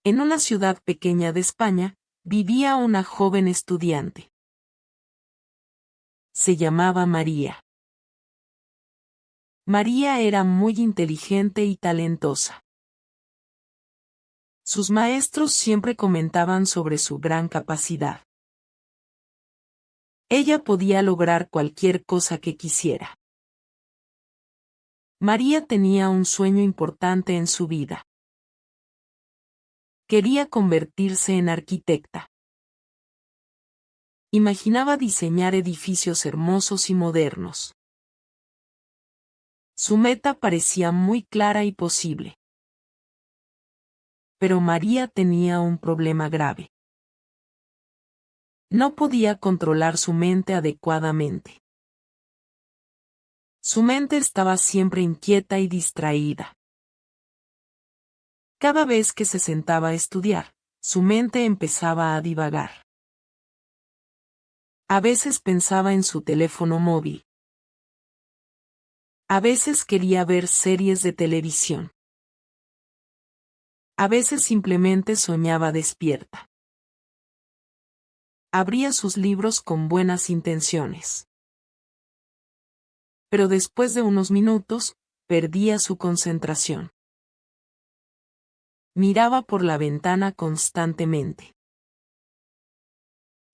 En una ciudad pequeña de España, vivía una joven estudiante. Se llamaba María. María era muy inteligente y talentosa. Sus maestros siempre comentaban sobre su gran capacidad. Ella podía lograr cualquier cosa que quisiera. María tenía un sueño importante en su vida. Quería convertirse en arquitecta. Imaginaba diseñar edificios hermosos y modernos. Su meta parecía muy clara y posible. Pero María tenía un problema grave. No podía controlar su mente adecuadamente. Su mente estaba siempre inquieta y distraída. Cada vez que se sentaba a estudiar, su mente empezaba a divagar. A veces pensaba en su teléfono móvil. A veces quería ver series de televisión. A veces simplemente soñaba despierta. Abría sus libros con buenas intenciones. Pero después de unos minutos, perdía su concentración. Miraba por la ventana constantemente.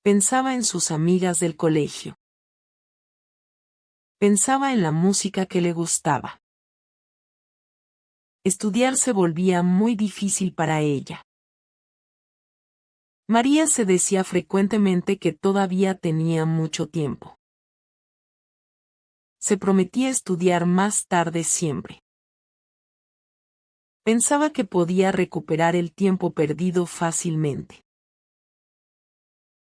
Pensaba en sus amigas del colegio. Pensaba en la música que le gustaba. Estudiar se volvía muy difícil para ella. María se decía frecuentemente que todavía tenía mucho tiempo. Se prometía estudiar más tarde siempre. Pensaba que podía recuperar el tiempo perdido fácilmente.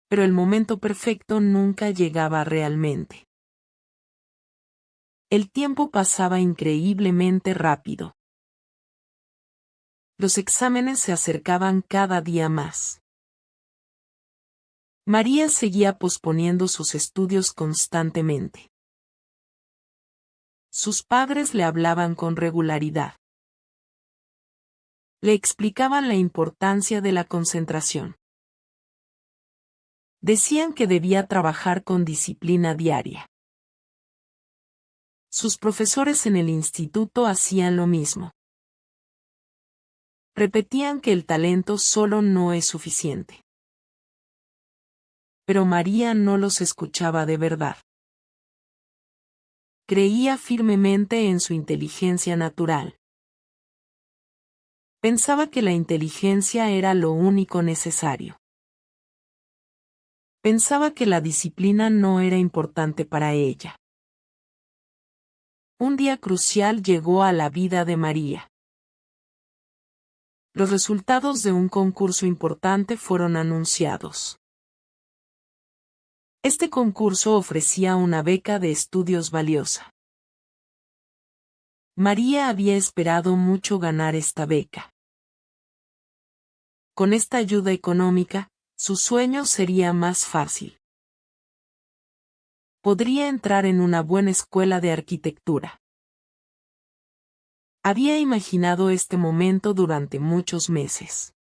Pero el momento perfecto nunca llegaba realmente. El tiempo pasaba increíblemente rápido. Los exámenes se acercaban cada día más. María seguía posponiendo sus estudios constantemente. Sus padres le hablaban con regularidad. Le explicaban la importancia de la concentración. Decían que debía trabajar con disciplina diaria. Sus profesores en el instituto hacían lo mismo. Repetían que el talento solo no es suficiente. Pero María no los escuchaba de verdad. Creía firmemente en su inteligencia natural. Pensaba que la inteligencia era lo único necesario. Pensaba que la disciplina no era importante para ella. Un día crucial llegó a la vida de María. Los resultados de un concurso importante fueron anunciados. Este concurso ofrecía una beca de estudios valiosa. María había esperado mucho ganar esta beca. Con esta ayuda económica, su sueño sería más fácil. Podría entrar en una buena escuela de arquitectura. Había imaginado este momento durante muchos meses.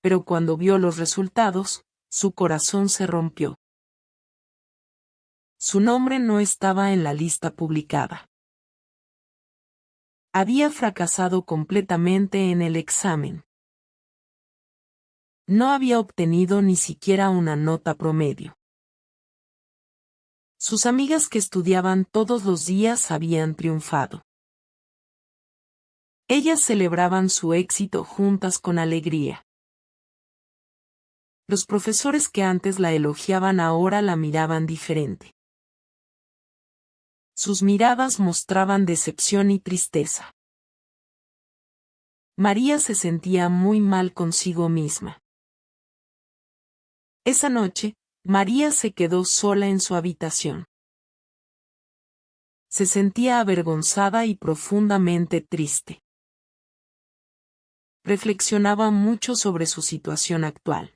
Pero cuando vio los resultados, su corazón se rompió. Su nombre no estaba en la lista publicada. Había fracasado completamente en el examen. No había obtenido ni siquiera una nota promedio. Sus amigas que estudiaban todos los días habían triunfado. Ellas celebraban su éxito juntas con alegría. Los profesores que antes la elogiaban ahora la miraban diferente. Sus miradas mostraban decepción y tristeza. María se sentía muy mal consigo misma. Esa noche, María se quedó sola en su habitación. Se sentía avergonzada y profundamente triste. Reflexionaba mucho sobre su situación actual.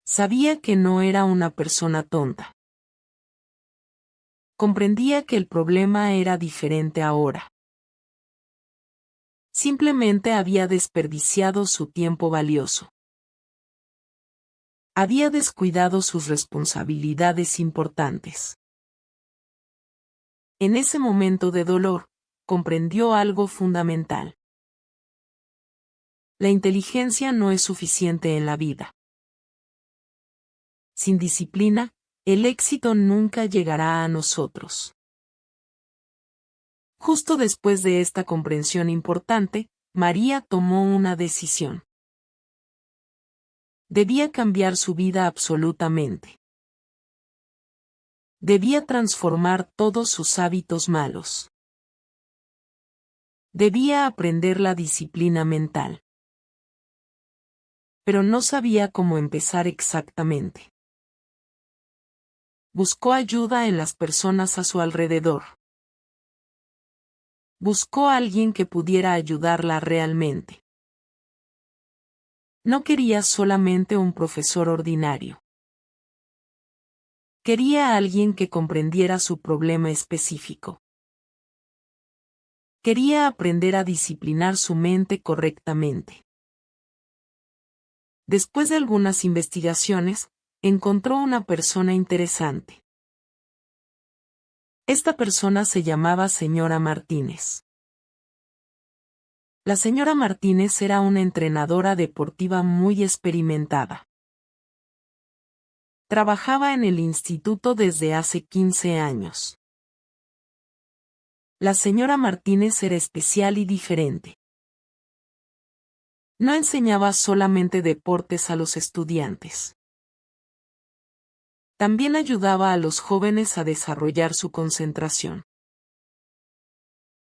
Sabía que no era una persona tonta. Comprendía que el problema era diferente ahora. Simplemente había desperdiciado su tiempo valioso. Había descuidado sus responsabilidades importantes. En ese momento de dolor, comprendió algo fundamental. La inteligencia no es suficiente en la vida. Sin disciplina, el éxito nunca llegará a nosotros. Justo después de esta comprensión importante, María tomó una decisión. Debía cambiar su vida absolutamente. Debía transformar todos sus hábitos malos. Debía aprender la disciplina mental. Pero no sabía cómo empezar exactamente. Buscó ayuda en las personas a su alrededor. Buscó a alguien que pudiera ayudarla realmente. No quería solamente un profesor ordinario. Quería a alguien que comprendiera su problema específico. Quería aprender a disciplinar su mente correctamente. Después de algunas investigaciones, encontró una persona interesante. Esta persona se llamaba señora Martínez. La señora Martínez era una entrenadora deportiva muy experimentada. Trabajaba en el instituto desde hace 15 años. La señora Martínez era especial y diferente. No enseñaba solamente deportes a los estudiantes. También ayudaba a los jóvenes a desarrollar su concentración.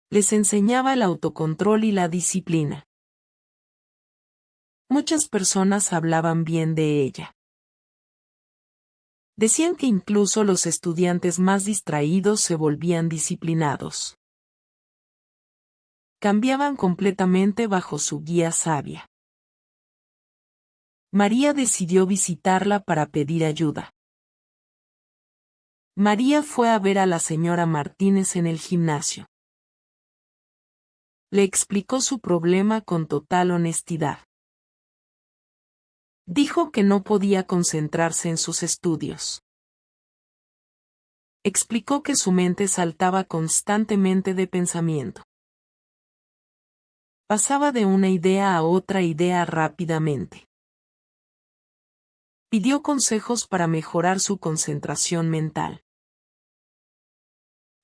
Les enseñaba el autocontrol y la disciplina. Muchas personas hablaban bien de ella. Decían que incluso los estudiantes más distraídos se volvían disciplinados. Cambiaban completamente bajo su guía sabia. María decidió visitarla para pedir ayuda. María fue a ver a la señora Martínez en el gimnasio. Le explicó su problema con total honestidad. Dijo que no podía concentrarse en sus estudios. Explicó que su mente saltaba constantemente de pensamiento. Pasaba de una idea a otra idea rápidamente. Pidió consejos para mejorar su concentración mental.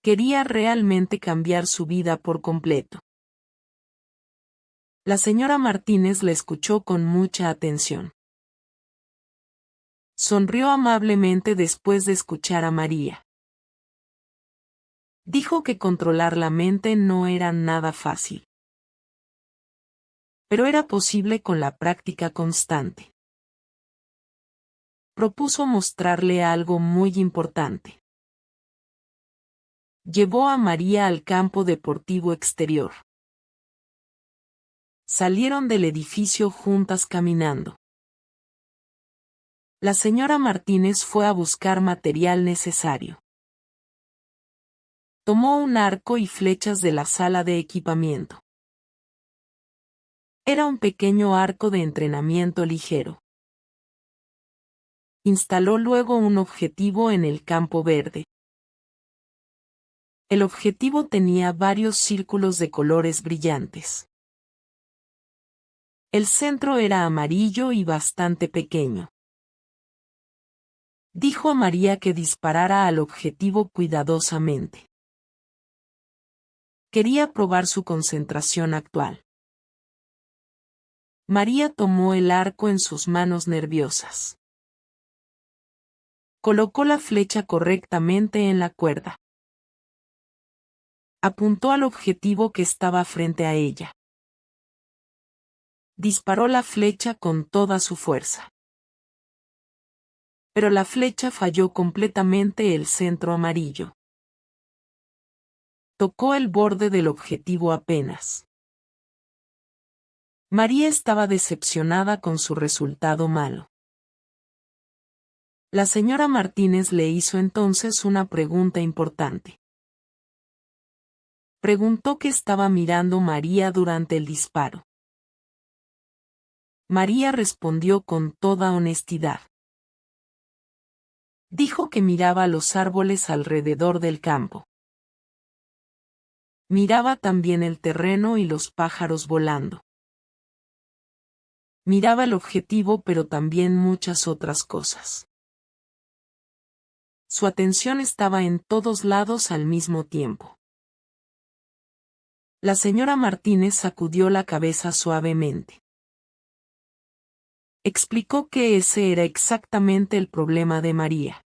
Quería realmente cambiar su vida por completo. La señora Martínez la escuchó con mucha atención. Sonrió amablemente después de escuchar a María. Dijo que controlar la mente no era nada fácil. Pero era posible con la práctica constante. Propuso mostrarle algo muy importante. Llevó a María al campo deportivo exterior. Salieron del edificio juntas caminando. La señora Martínez fue a buscar material necesario. Tomó un arco y flechas de la sala de equipamiento. Era un pequeño arco de entrenamiento ligero. Instaló luego un objetivo en el campo verde. El objetivo tenía varios círculos de colores brillantes. El centro era amarillo y bastante pequeño. Dijo a María que disparara al objetivo cuidadosamente. Quería probar su concentración actual. María tomó el arco en sus manos nerviosas. Colocó la flecha correctamente en la cuerda. Apuntó al objetivo que estaba frente a ella. Disparó la flecha con toda su fuerza. Pero la flecha falló completamente el centro amarillo. Tocó el borde del objetivo apenas. María estaba decepcionada con su resultado malo. La señora Martínez le hizo entonces una pregunta importante. Preguntó qué estaba mirando María durante el disparo. María respondió con toda honestidad. Dijo que miraba los árboles alrededor del campo. Miraba también el terreno y los pájaros volando. Miraba el objetivo, pero también muchas otras cosas. Su atención estaba en todos lados al mismo tiempo. La señora Martínez sacudió la cabeza suavemente. Explicó que ese era exactamente el problema de María.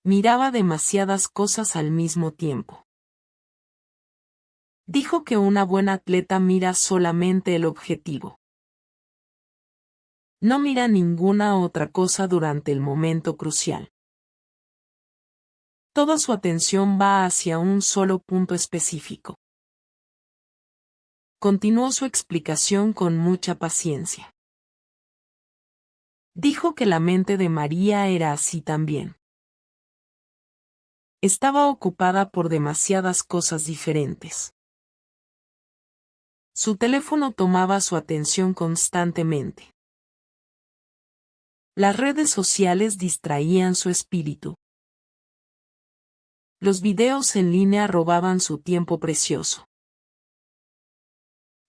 Miraba demasiadas cosas al mismo tiempo. Dijo que una buena atleta mira solamente el objetivo. No mira ninguna otra cosa durante el momento crucial. Toda su atención va hacia un solo punto específico. Continuó su explicación con mucha paciencia. Dijo que la mente de María era así también. Estaba ocupada por demasiadas cosas diferentes. Su teléfono tomaba su atención constantemente. Las redes sociales distraían su espíritu. Los videos en línea robaban su tiempo precioso.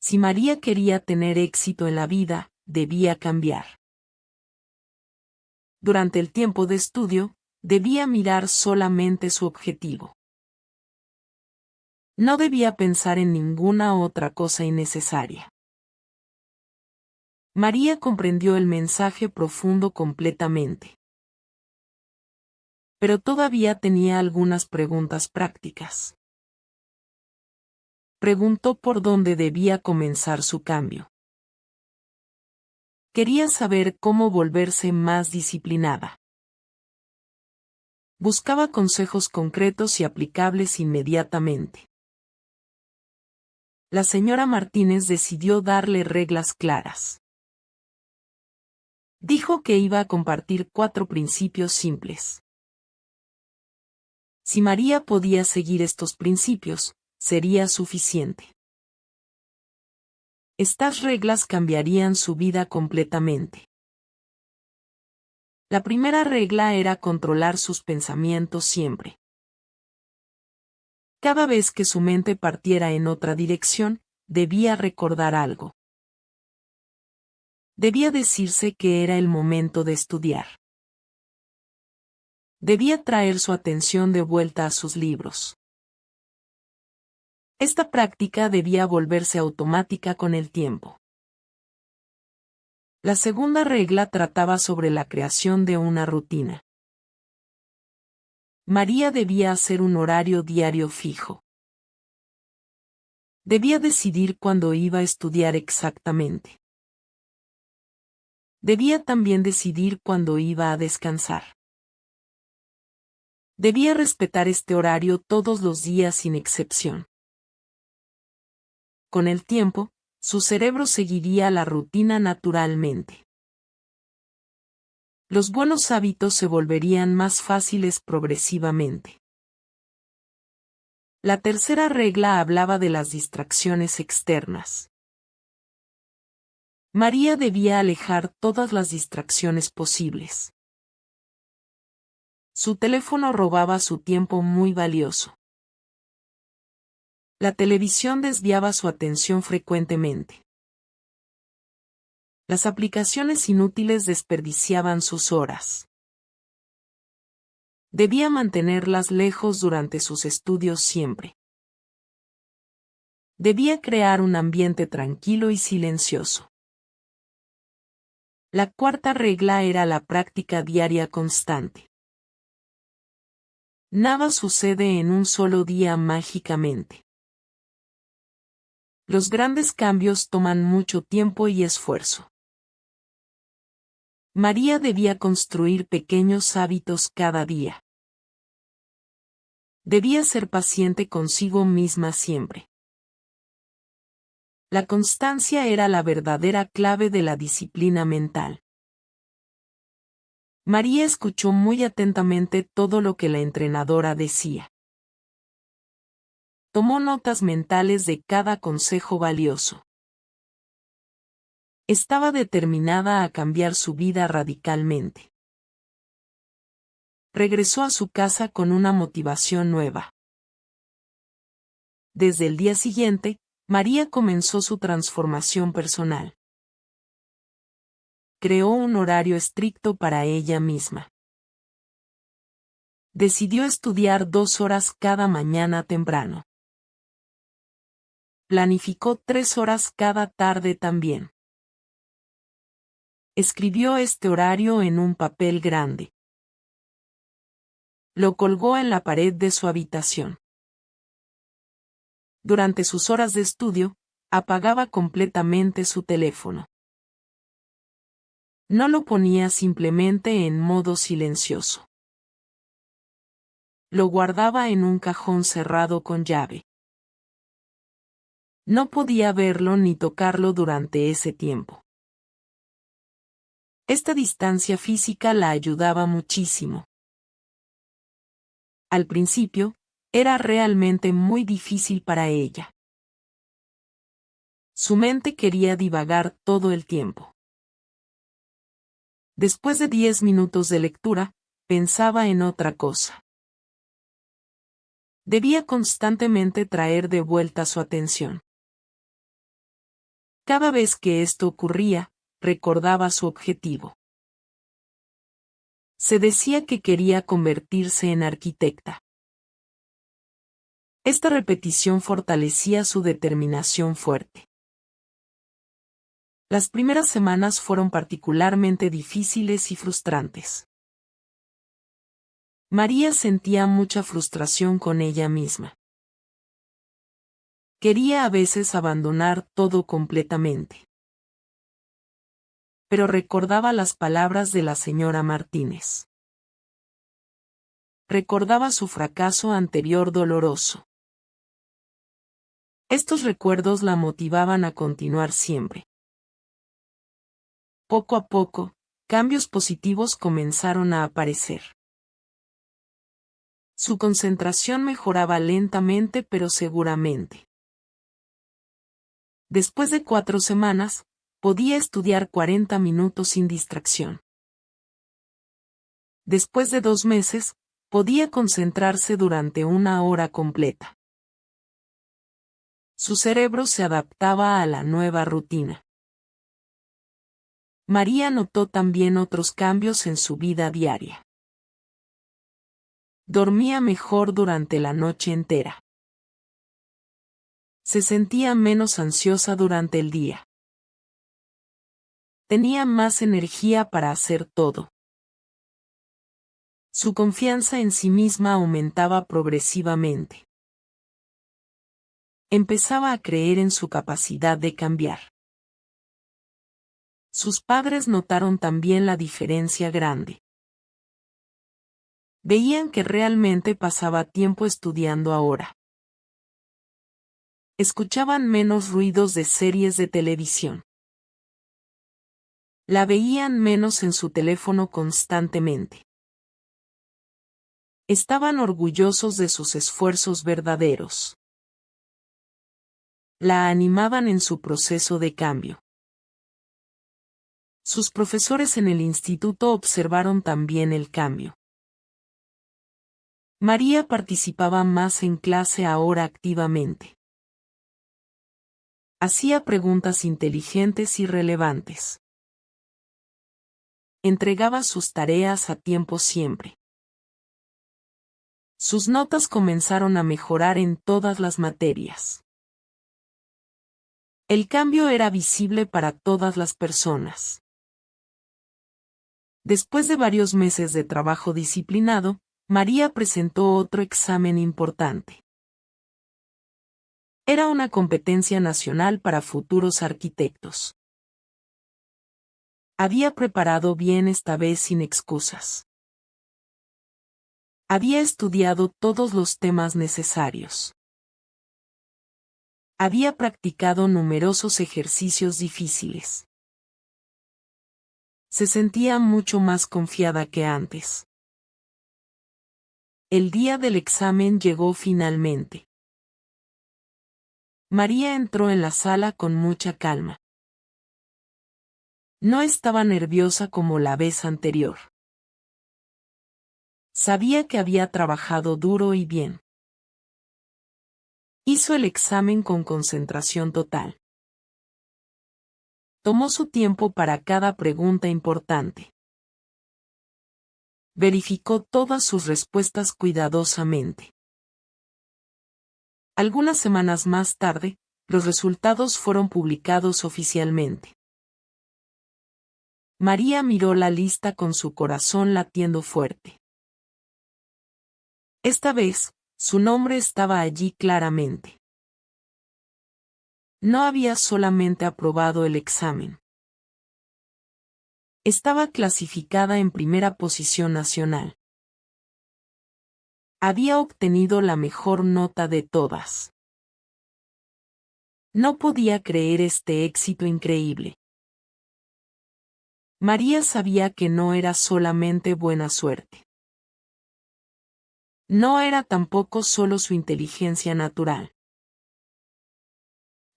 Si María quería tener éxito en la vida, debía cambiar. Durante el tiempo de estudio, debía mirar solamente su objetivo. No debía pensar en ninguna otra cosa innecesaria. María comprendió el mensaje profundo completamente. Pero todavía tenía algunas preguntas prácticas. Preguntó por dónde debía comenzar su cambio. Quería saber cómo volverse más disciplinada. Buscaba consejos concretos y aplicables inmediatamente. La señora Martínez decidió darle reglas claras. Dijo que iba a compartir 4 principios simples. Si María podía seguir estos principios, sería suficiente. Estas reglas cambiarían su vida completamente. La primera regla era controlar sus pensamientos siempre. Cada vez que su mente partiera en otra dirección, debía recordar algo. Debía decirse que era el momento de estudiar. Debía traer su atención de vuelta a sus libros. Esta práctica debía volverse automática con el tiempo. La segunda regla trataba sobre la creación de una rutina. María debía hacer un horario diario fijo. Debía decidir cuándo iba a estudiar exactamente. Debía también decidir cuándo iba a descansar. Debía respetar este horario todos los días sin excepción. Con el tiempo, su cerebro seguiría la rutina naturalmente. Los buenos hábitos se volverían más fáciles progresivamente. La tercera regla hablaba de las distracciones externas. María debía alejar todas las distracciones posibles. Su teléfono robaba su tiempo muy valioso. La televisión desviaba su atención frecuentemente. Las aplicaciones inútiles desperdiciaban sus horas. Debía mantenerlas lejos durante sus estudios siempre. Debía crear un ambiente tranquilo y silencioso. La cuarta regla era la práctica diaria constante. Nada sucede en un solo día mágicamente. Los grandes cambios toman mucho tiempo y esfuerzo. María debía construir pequeños hábitos cada día. Debía ser paciente consigo misma siempre. La constancia era la verdadera clave de la disciplina mental. María escuchó muy atentamente todo lo que la entrenadora decía. Tomó notas mentales de cada consejo valioso. Estaba determinada a cambiar su vida radicalmente. Regresó a su casa con una motivación nueva. Desde el día siguiente, María comenzó su transformación personal. Creó un horario estricto para ella misma. Decidió estudiar 2 horas cada mañana temprano. Planificó 3 horas cada tarde también. Escribió este horario en un papel grande. Lo colgó en la pared de su habitación. Durante sus horas de estudio, apagaba completamente su teléfono. No lo ponía simplemente en modo silencioso. Lo guardaba en un cajón cerrado con llave. No podía verlo ni tocarlo durante ese tiempo. Esta distancia física la ayudaba muchísimo. Al principio, era realmente muy difícil para ella. Su mente quería divagar todo el tiempo. Después de 10 minutos de lectura, pensaba en otra cosa. Debía constantemente traer de vuelta su atención. Cada vez que esto ocurría, recordaba su objetivo. Se decía que quería convertirse en arquitecta. Esta repetición fortalecía su determinación fuerte. Las primeras semanas fueron particularmente difíciles y frustrantes. María sentía mucha frustración con ella misma. Quería a veces abandonar todo completamente. Pero recordaba las palabras de la señora Martínez. Recordaba su fracaso anterior doloroso. Estos recuerdos la motivaban a continuar siempre. Poco a poco, cambios positivos comenzaron a aparecer. Su concentración mejoraba lentamente pero seguramente. Después de 4 semanas, podía estudiar 40 minutos sin distracción. Después de 2 meses, podía concentrarse durante 1 hora completa. Su cerebro se adaptaba a la nueva rutina. María notó también otros cambios en su vida diaria. Dormía mejor durante la noche entera. Se sentía menos ansiosa durante el día. Tenía más energía para hacer todo. Su confianza en sí misma aumentaba progresivamente. Empezaba a creer en su capacidad de cambiar. Sus padres notaron también la diferencia grande. Veían que realmente pasaba tiempo estudiando ahora. Escuchaban menos ruidos de series de televisión. La veían menos en su teléfono constantemente. Estaban orgullosos de sus esfuerzos verdaderos. La animaban en su proceso de cambio. Sus profesores en el instituto observaron también el cambio. María participaba más en clase ahora activamente. Hacía preguntas inteligentes y relevantes. Entregaba sus tareas a tiempo siempre. Sus notas comenzaron a mejorar en todas las materias. El cambio era visible para todas las personas. Después de varios meses de trabajo disciplinado, María presentó otro examen importante. Era una competencia nacional para futuros arquitectos. Había preparado bien esta vez sin excusas. Había estudiado todos los temas necesarios. Había practicado numerosos ejercicios difíciles. Se sentía mucho más confiada que antes. El día del examen llegó finalmente. María entró en la sala con mucha calma. No estaba nerviosa como la vez anterior. Sabía que había trabajado duro y bien. Hizo el examen con concentración total. Tomó su tiempo para cada pregunta importante. Verificó todas sus respuestas cuidadosamente. Algunas semanas más tarde, los resultados fueron publicados oficialmente. María miró la lista con su corazón latiendo fuerte. Esta vez, su nombre estaba allí claramente. No había solamente aprobado el examen. Estaba clasificada en primera posición nacional. Había obtenido la mejor nota de todas. No podía creer este éxito increíble. María sabía que no era solamente buena suerte. No era tampoco solo su inteligencia natural.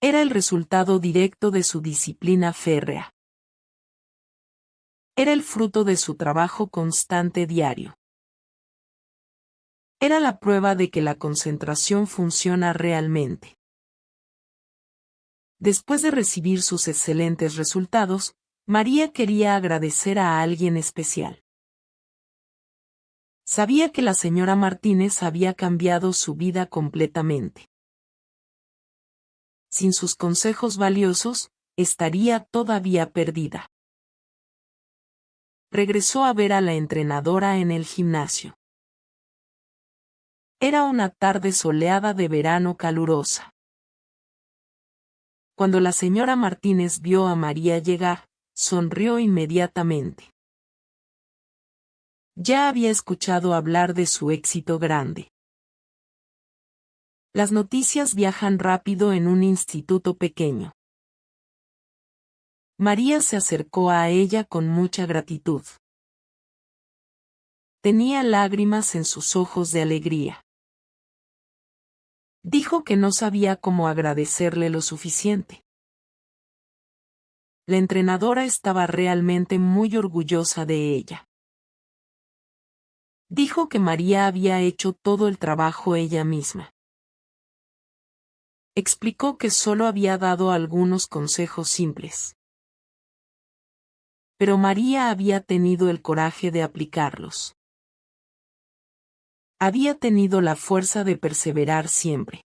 Era el resultado directo de su disciplina férrea. Era el fruto de su trabajo constante diario. Era la prueba de que la concentración funciona realmente. Después de recibir sus excelentes resultados, María quería agradecer a alguien especial. Sabía que la señora Martínez había cambiado su vida completamente. Sin sus consejos valiosos, estaría todavía perdida. Regresó a ver a la entrenadora en el gimnasio. Era una tarde soleada de verano calurosa. Cuando la señora Martínez vio a María llegar, sonrió inmediatamente. Ya había escuchado hablar de su éxito grande. Las noticias viajan rápido en un instituto pequeño. María se acercó a ella con mucha gratitud. Tenía lágrimas en sus ojos de alegría. Dijo que no sabía cómo agradecerle lo suficiente. La entrenadora estaba realmente muy orgullosa de ella. Dijo que María había hecho todo el trabajo ella misma. Explicó que solo había dado algunos consejos simples. Pero María había tenido el coraje de aplicarlos. Había tenido la fuerza de perseverar siempre.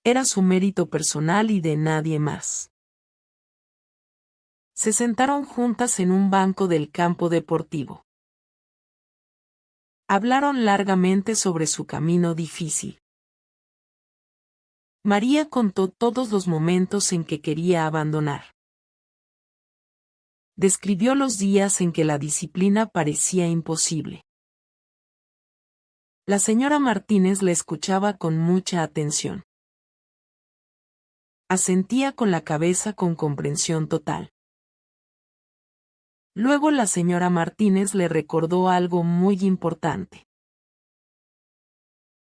Era su mérito personal y de nadie más. Se sentaron juntas en un banco del campo deportivo. Hablaron largamente sobre su camino difícil. María contó todos los momentos en que quería abandonar. Describió los días en que la disciplina parecía imposible. La señora Martínez la escuchaba con mucha atención. Asentía con la cabeza con comprensión total. Luego la señora Martínez le recordó algo muy importante.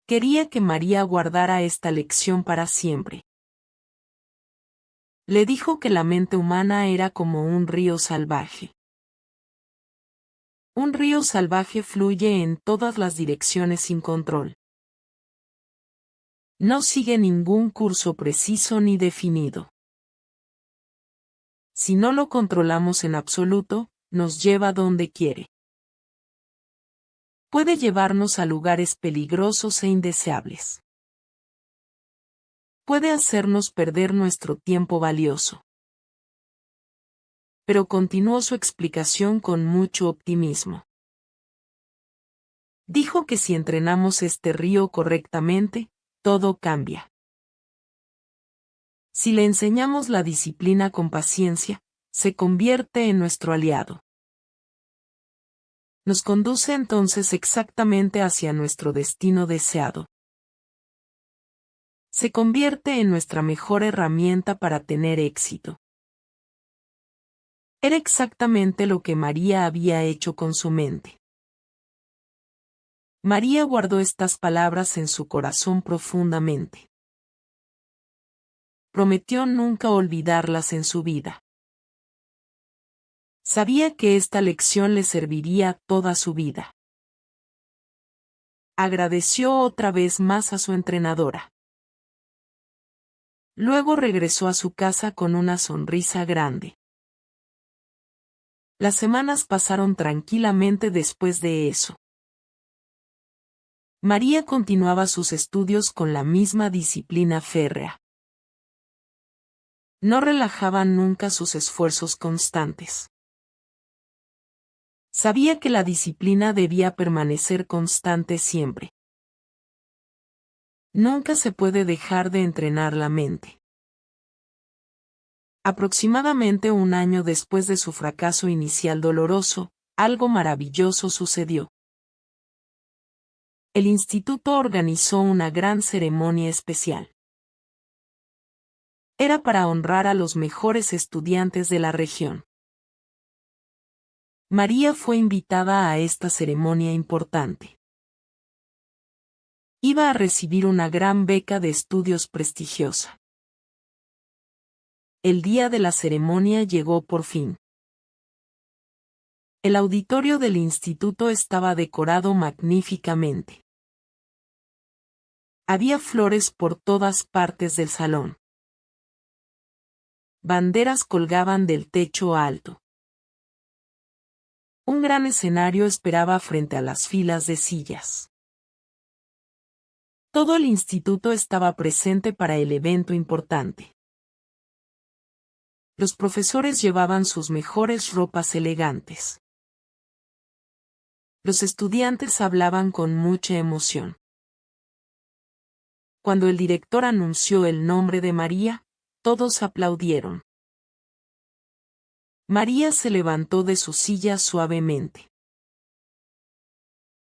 Quería que María guardara esta lección para siempre. Le dijo que la mente humana era como un río salvaje. Un río salvaje fluye en todas las direcciones sin control. No sigue ningún curso preciso ni definido. Si no lo controlamos en absoluto, nos lleva donde quiere. Puede llevarnos a lugares peligrosos e indeseables. Puede hacernos perder nuestro tiempo valioso. Pero continuó su explicación con mucho optimismo. Dijo que si entrenamos este río correctamente, todo cambia. Si le enseñamos la disciplina con paciencia, se convierte en nuestro aliado. Nos conduce entonces exactamente hacia nuestro destino deseado. Se convierte en nuestra mejor herramienta para tener éxito. Era exactamente lo que María había hecho con su mente. María guardó estas palabras en su corazón profundamente. prometió nunca olvidarlas en su vida. Sabía que esta lección le serviría toda su vida. Agradeció otra vez más a su entrenadora. Luego regresó a su casa con una sonrisa grande. Las semanas pasaron tranquilamente después de eso. María continuaba sus estudios con la misma disciplina férrea. No relajaba nunca sus esfuerzos constantes. Sabía que la disciplina debía permanecer constante siempre. Nunca se puede dejar de entrenar la mente. Aproximadamente un año después de su fracaso inicial doloroso, algo maravilloso sucedió. El instituto organizó una gran ceremonia especial. Era para honrar a los mejores estudiantes de la región. María fue invitada a esta ceremonia importante. Iba a recibir una gran beca de estudios prestigiosa. El día de la ceremonia llegó por fin. El auditorio del instituto estaba decorado magníficamente. Había flores por todas partes del salón. Banderas colgaban del techo alto. Un gran escenario esperaba frente a las filas de sillas. Todo el instituto estaba presente para el evento importante. Los profesores llevaban sus mejores ropas elegantes. Los estudiantes hablaban con mucha emoción. Cuando el director anunció el nombre de María, todos aplaudieron. María se levantó de su silla suavemente.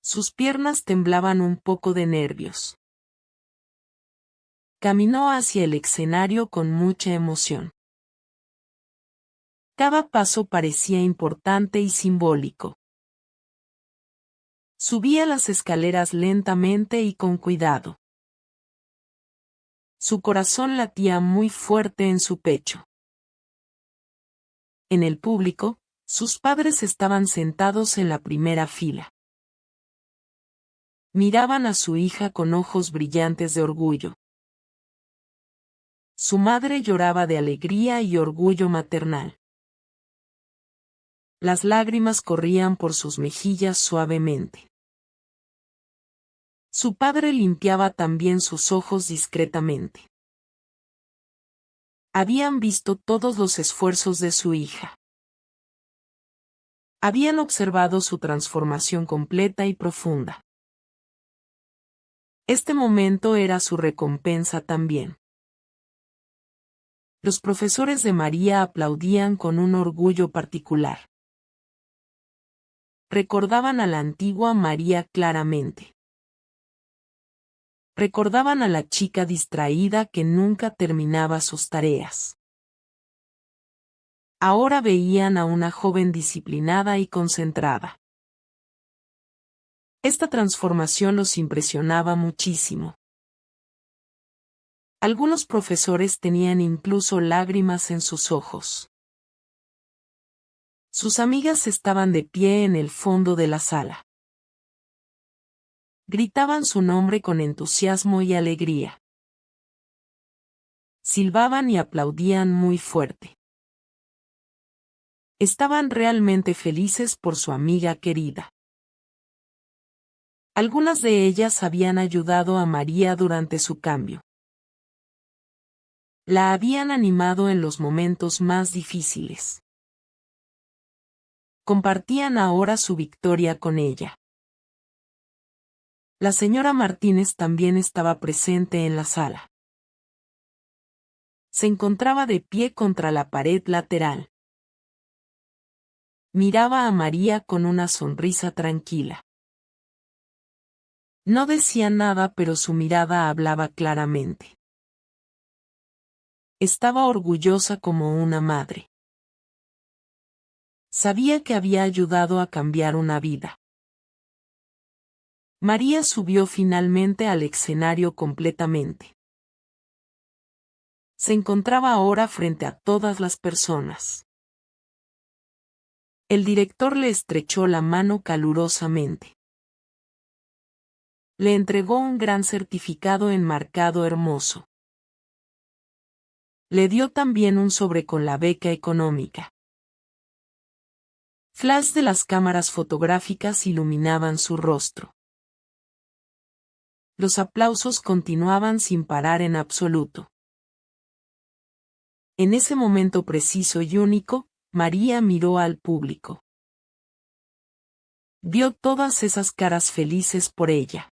Sus piernas temblaban un poco de nervios. Caminó hacia el escenario con mucha emoción. Cada paso parecía importante y simbólico. Subía las escaleras lentamente y con cuidado. Su corazón latía muy fuerte en su pecho. En el público, sus padres estaban sentados en la primera fila. Miraban a su hija con ojos brillantes de orgullo. Su madre lloraba de alegría y orgullo maternal. Las lágrimas corrían por sus mejillas suavemente. Su padre limpiaba también sus ojos discretamente. Habían visto todos los esfuerzos de su hija. Habían observado su transformación completa y profunda. Este momento era su recompensa también. Los profesores de María aplaudían con un orgullo particular. Recordaban a la antigua María claramente. Recordaban a la chica distraída que nunca terminaba sus tareas. Ahora veían a una joven disciplinada y concentrada. Esta transformación los impresionaba muchísimo. Algunos profesores tenían incluso lágrimas en sus ojos. Sus amigas estaban de pie en el fondo de la sala. Gritaban su nombre con entusiasmo y alegría. Silbaban y aplaudían muy fuerte. Estaban realmente felices por su amiga querida. Algunas de ellas habían ayudado a María durante su cambio. La habían animado en los momentos más difíciles. Compartían ahora su victoria con ella. La señora Martínez también estaba presente en la sala. Se encontraba de pie contra la pared lateral. Miraba a María con una sonrisa tranquila. No decía nada, pero su mirada hablaba claramente. Estaba orgullosa como una madre. Sabía que había ayudado a cambiar una vida. María subió finalmente al escenario completamente. Se encontraba ahora frente a todas las personas. El director le estrechó la mano calurosamente. Le entregó un gran certificado enmarcado hermoso. Le dio también un sobre con la beca económica. Flash de las cámaras fotográficas iluminaban su rostro. Los aplausos continuaban sin parar en absoluto. En ese momento preciso y único, María miró al público. Vio todas esas caras felices por ella.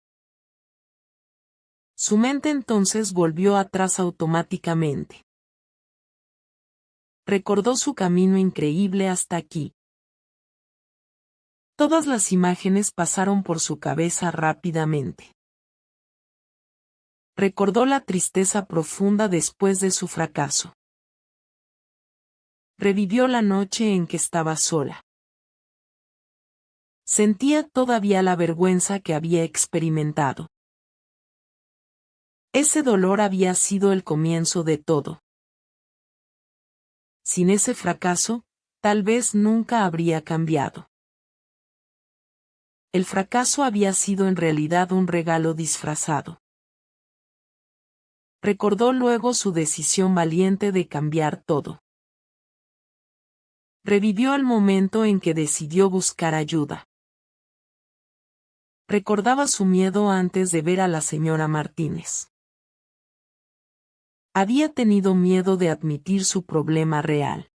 Su mente entonces volvió atrás automáticamente. Recordó su camino increíble hasta aquí. Todas las imágenes pasaron por su cabeza rápidamente. Recordó la tristeza profunda después de su fracaso. Revivió la noche en que estaba sola. Sentía todavía la vergüenza que había experimentado. Ese dolor había sido el comienzo de todo. Sin ese fracaso, tal vez nunca habría cambiado. El fracaso había sido en realidad un regalo disfrazado. Recordó luego su decisión valiente de cambiar todo. Revivió el momento en que decidió buscar ayuda. Recordaba su miedo antes de ver a la señora Martínez. Había tenido miedo de admitir su problema real.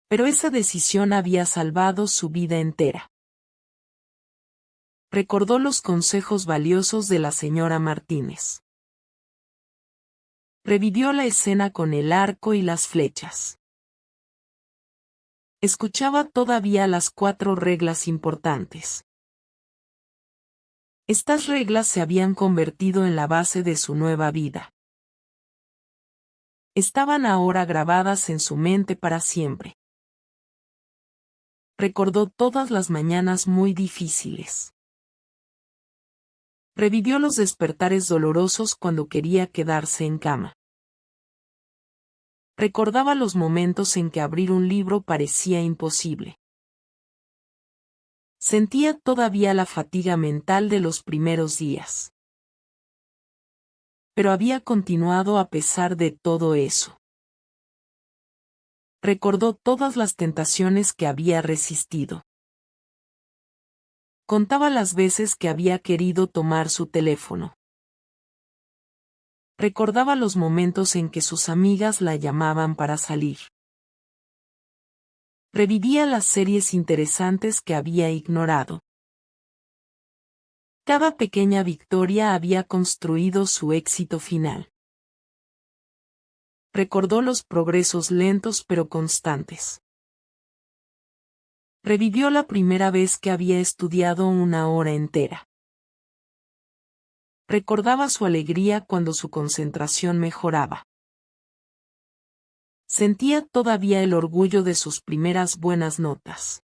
Pero esa decisión había salvado su vida entera. Recordó los consejos valiosos de la señora Martínez. Revivió la escena con el arco y las flechas. Escuchaba todavía las 4 reglas importantes. Estas reglas se habían convertido en la base de su nueva vida. Estaban ahora grabadas en su mente para siempre. Recordó todas las mañanas muy difíciles. Revivió los despertares dolorosos cuando quería quedarse en cama. Recordaba los momentos en que abrir un libro parecía imposible. Sentía todavía la fatiga mental de los primeros días. Pero había continuado a pesar de todo eso. Recordó todas las tentaciones que había resistido. Contaba las veces que había querido tomar su teléfono. Recordaba los momentos en que sus amigas la llamaban para salir. Revivía las series interesantes que había ignorado. Cada pequeña victoria había construido su éxito final. Recordó los progresos lentos pero constantes. Revivió la primera vez que había estudiado 1 hora entera. Recordaba su alegría cuando su concentración mejoraba. Sentía todavía el orgullo de sus primeras buenas notas.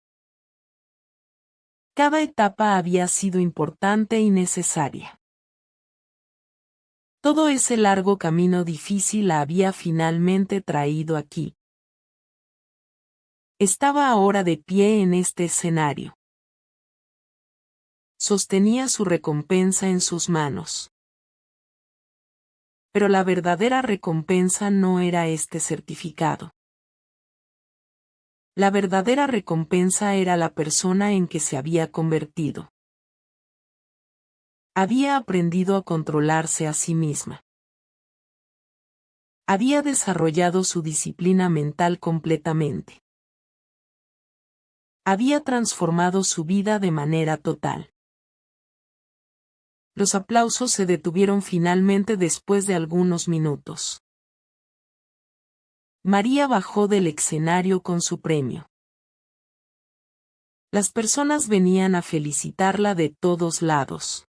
Cada etapa había sido importante y necesaria. Todo ese largo camino difícil la había finalmente traído aquí. Estaba ahora de pie en este escenario. Sostenía su recompensa en sus manos. Pero la verdadera recompensa no era este certificado. La verdadera recompensa era la persona en que se había convertido. Había aprendido a controlarse a sí misma. Había desarrollado su disciplina mental completamente. Había transformado su vida de manera total. Los aplausos se detuvieron finalmente después de algunos minutos. María bajó del escenario con su premio. Las personas venían a felicitarla de todos lados.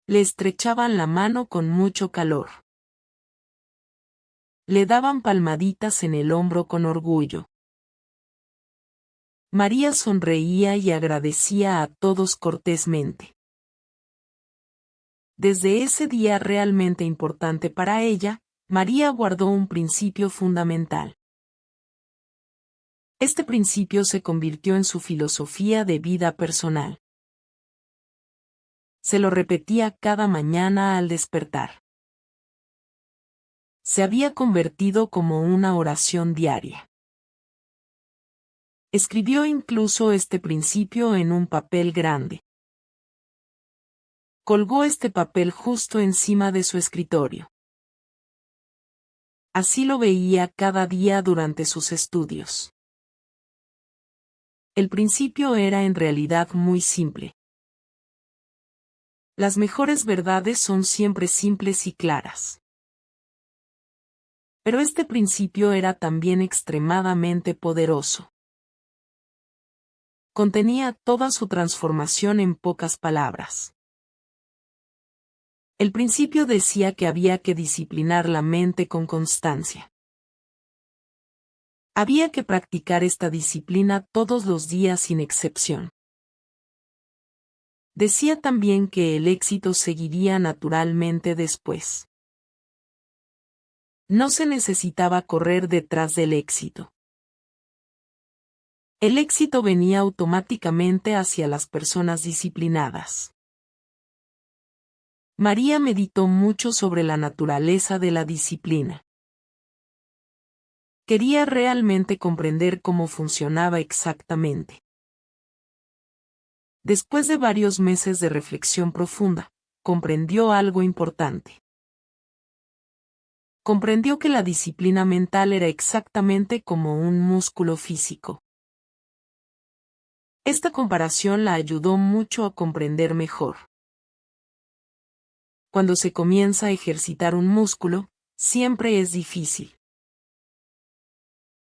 Le estrechaban la mano con mucho calor. Le daban palmaditas en el hombro con orgullo. María sonreía y agradecía a todos cortésmente. Desde ese día realmente importante para ella, María guardó un principio fundamental. Este principio se convirtió en su filosofía de vida personal. Se lo repetía cada mañana al despertar. Se había convertido como una oración diaria. Escribió incluso este principio en un papel grande. Colgó este papel justo encima de su escritorio. Así lo veía cada día durante sus estudios. El principio era en realidad muy simple. Las mejores verdades son siempre simples y claras. Pero este principio era también extremadamente poderoso. Contenía toda su transformación en pocas palabras. El principio decía que había que disciplinar la mente con constancia. Había que practicar esta disciplina todos los días sin excepción. Decía también que el éxito seguiría naturalmente después. No se necesitaba correr detrás del éxito. El éxito venía automáticamente hacia las personas disciplinadas. María meditó mucho sobre la naturaleza de la disciplina. Quería realmente comprender cómo funcionaba exactamente. Después de varios meses de reflexión profunda, comprendió algo importante. Comprendió que la disciplina mental era exactamente como un músculo físico. Esta comparación la ayudó mucho a comprender mejor. Cuando se comienza a ejercitar un músculo, siempre es difícil.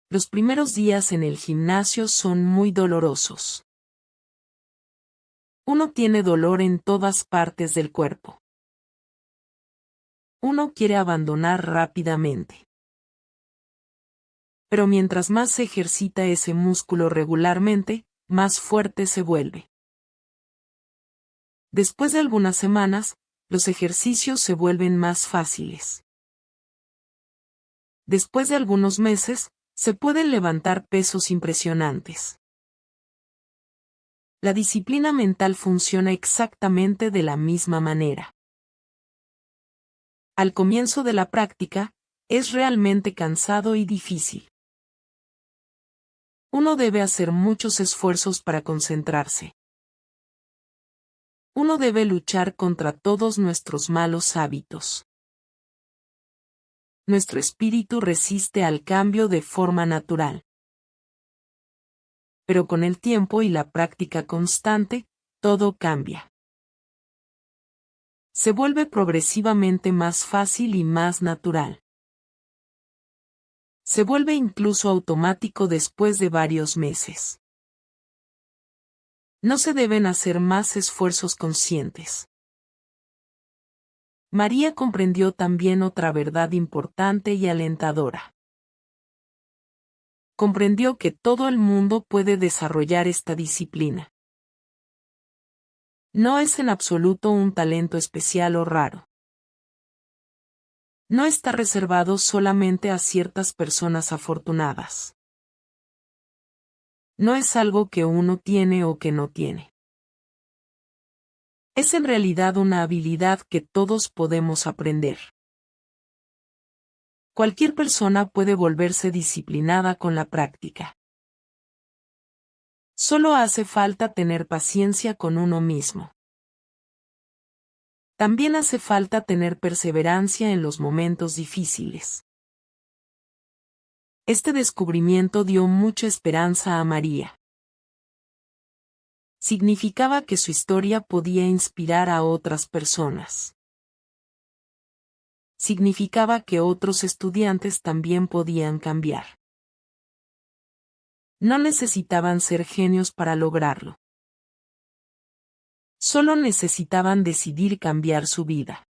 Los primeros días en el gimnasio son muy dolorosos. Uno tiene dolor en todas partes del cuerpo. Uno quiere abandonar rápidamente. Pero mientras más se ejercita ese músculo regularmente, más fuerte se vuelve. Después de algunas semanas, los ejercicios se vuelven más fáciles. Después de algunos meses, se pueden levantar pesos impresionantes. La disciplina mental funciona exactamente de la misma manera. Al comienzo de la práctica, es realmente cansado y difícil. Uno debe hacer muchos esfuerzos para concentrarse. Uno debe luchar contra todos nuestros malos hábitos. Nuestro espíritu resiste al cambio de forma natural. Pero con el tiempo y la práctica constante, todo cambia. Se vuelve progresivamente más fácil y más natural. Se vuelve incluso automático después de varios meses. No se deben hacer más esfuerzos conscientes. María comprendió también otra verdad importante y alentadora. Comprendió que todo el mundo puede desarrollar esta disciplina. No es en absoluto un talento especial o raro. No está reservado solamente a ciertas personas afortunadas. No es algo que uno tiene o que no tiene. Es en realidad una habilidad que todos podemos aprender. Cualquier persona puede volverse disciplinada con la práctica. Solo hace falta tener paciencia con uno mismo. También hace falta tener perseverancia en los momentos difíciles. Este descubrimiento dio mucha esperanza a María. Significaba que su historia podía inspirar a otras personas. Significaba que otros estudiantes también podían cambiar. No necesitaban ser genios para lograrlo. Solo necesitaban decidir cambiar su vida.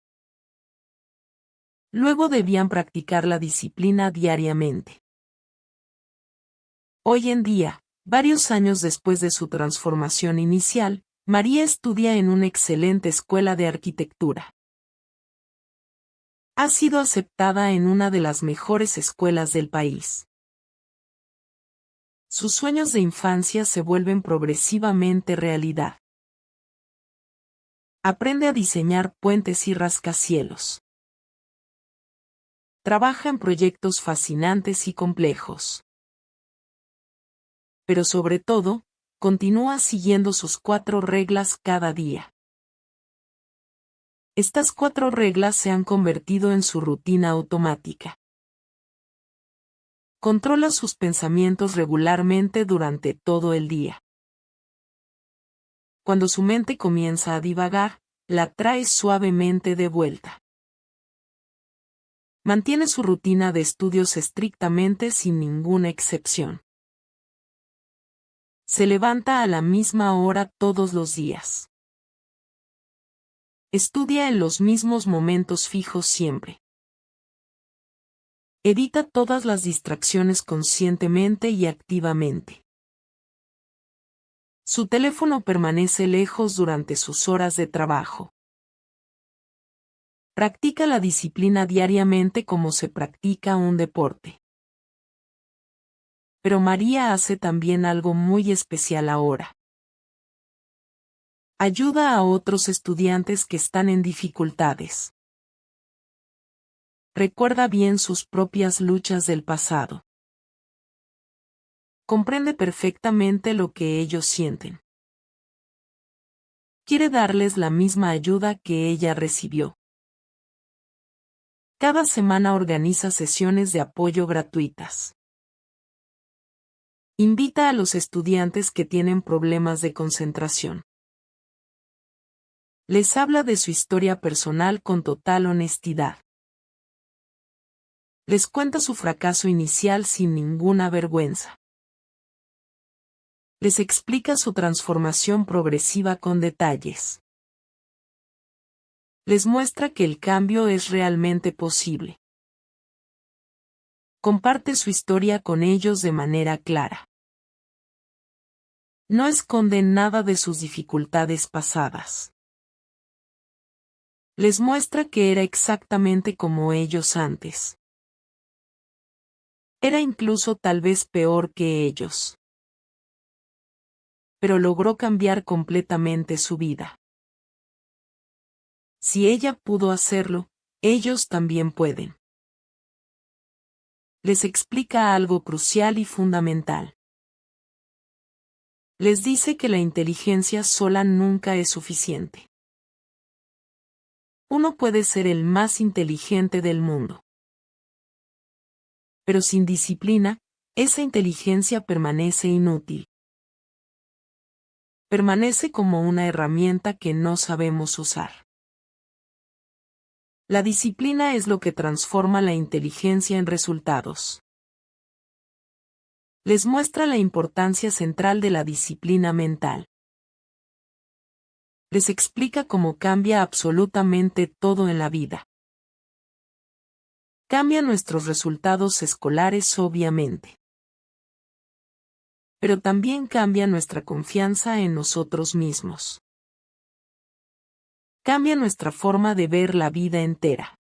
Luego debían practicar la disciplina diariamente. Hoy en día, varios años después de su transformación inicial, María estudia en una excelente escuela de arquitectura. Ha sido aceptada en una de las mejores escuelas del país. Sus sueños de infancia se vuelven progresivamente realidad. Aprende a diseñar puentes y rascacielos. Trabaja en proyectos fascinantes y complejos. Pero sobre todo, continúa siguiendo sus 4 reglas cada día. Estas 4 reglas se han convertido en su rutina automática. Controla sus pensamientos regularmente durante todo el día. Cuando su mente comienza a divagar, la trae suavemente de vuelta. Mantiene su rutina de estudios estrictamente sin ninguna excepción. Se levanta a la misma hora todos los días. Estudia en los mismos momentos fijos siempre. Evita todas las distracciones conscientemente y activamente. Su teléfono permanece lejos durante sus horas de trabajo. Practica la disciplina diariamente como se practica un deporte. Pero María hace también algo muy especial ahora. Ayuda a otros estudiantes que están en dificultades. Recuerda bien sus propias luchas del pasado. Comprende perfectamente lo que ellos sienten. Quiere darles la misma ayuda que ella recibió. Cada semana organiza sesiones de apoyo gratuitas. Invita a los estudiantes que tienen problemas de concentración. Les habla de su historia personal con total honestidad. Les cuenta su fracaso inicial sin ninguna vergüenza. Les explica su transformación progresiva con detalles. Les muestra que el cambio es realmente posible. Comparte su historia con ellos de manera clara. No esconde nada de sus dificultades pasadas. Les muestra que era exactamente como ellos antes. Era incluso tal vez peor que ellos. Pero logró cambiar completamente su vida. Si ella pudo hacerlo, ellos también pueden. Les explica algo crucial y fundamental. Les dice que la inteligencia sola nunca es suficiente. Uno puede ser el más inteligente del mundo. Pero sin disciplina, esa inteligencia permanece inútil. Permanece como una herramienta que no sabemos usar. La disciplina es lo que transforma la inteligencia en resultados. Les muestra la importancia central de la disciplina mental. Les explica cómo cambia absolutamente todo en la vida. Cambia nuestros resultados escolares obviamente. Pero también cambia nuestra confianza en nosotros mismos. Cambia nuestra forma de ver la vida entera.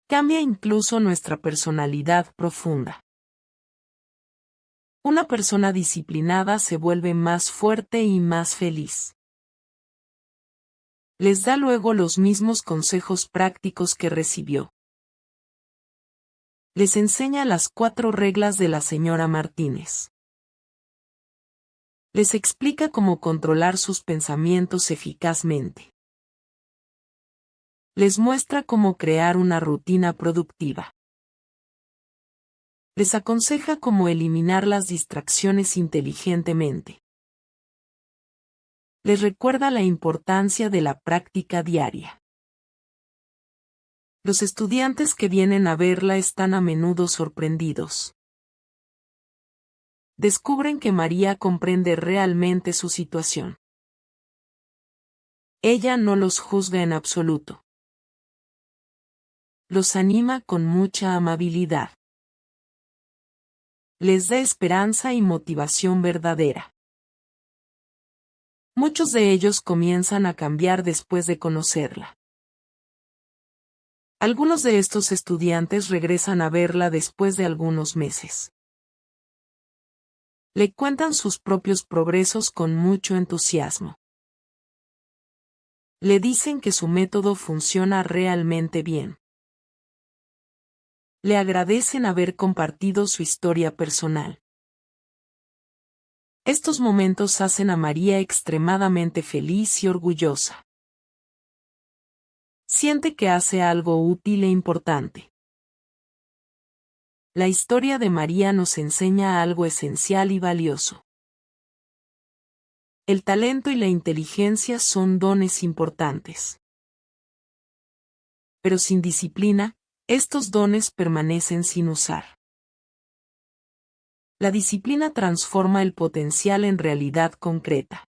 Cambia incluso nuestra personalidad profunda. Una persona disciplinada se vuelve más fuerte y más feliz. Les da luego los mismos consejos prácticos que recibió. Les enseña las 4 reglas de la señora Martínez. Les explica cómo controlar sus pensamientos eficazmente. Les muestra cómo crear una rutina productiva. Les aconseja cómo eliminar las distracciones inteligentemente. Les recuerda la importancia de la práctica diaria. Los estudiantes que vienen a verla están a menudo sorprendidos. Descubren que María comprende realmente su situación. Ella no los juzga en absoluto. Los anima con mucha amabilidad. Les da esperanza y motivación verdadera. Muchos de ellos comienzan a cambiar después de conocerla. Algunos de estos estudiantes regresan a verla después de algunos meses. Le cuentan sus propios progresos con mucho entusiasmo. Le dicen que su método funciona realmente bien. Le agradecen haber compartido su historia personal. Estos momentos hacen a María extremadamente feliz y orgullosa. Siente que hace algo útil e importante. La historia de María nos enseña algo esencial y valioso. El talento y la inteligencia son dones importantes. Pero sin disciplina, estos dones permanecen sin usar. La disciplina transforma el potencial en realidad concreta.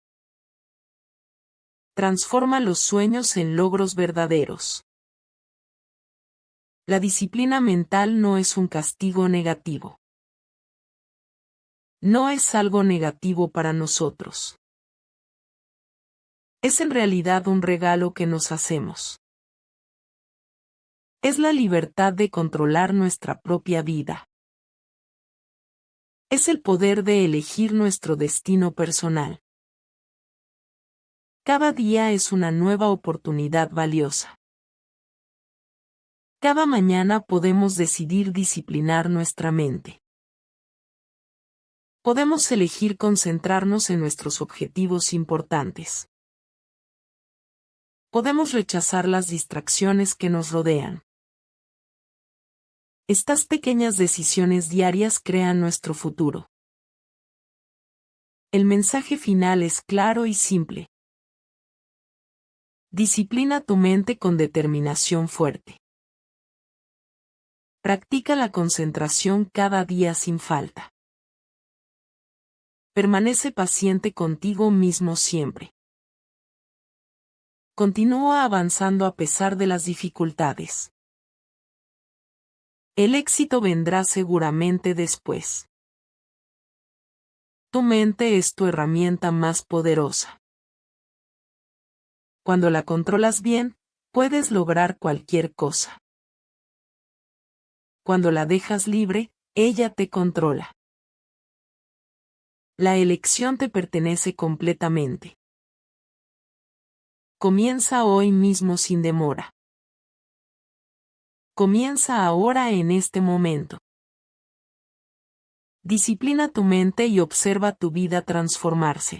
Transforma los sueños en logros verdaderos. La disciplina mental no es un castigo negativo. No es algo negativo para nosotros. Es en realidad un regalo que nos hacemos. Es la libertad de controlar nuestra propia vida. Es el poder de elegir nuestro destino personal. Cada día es una nueva oportunidad valiosa. Cada mañana podemos decidir disciplinar nuestra mente. Podemos elegir concentrarnos en nuestros objetivos importantes. Podemos rechazar las distracciones que nos rodean. Estas pequeñas decisiones diarias crean nuestro futuro. El mensaje final es claro y simple. Disciplina tu mente con determinación fuerte. Practica la concentración cada día sin falta. Permanece paciente contigo mismo siempre. Continúa avanzando a pesar de las dificultades. El éxito vendrá seguramente después. Tu mente es tu herramienta más poderosa. Cuando la controlas bien, puedes lograr cualquier cosa. Cuando la dejas libre, ella te controla. La elección te pertenece completamente. Comienza hoy mismo sin demora. Comienza ahora en este momento. Disciplina tu mente y observa tu vida transformarse.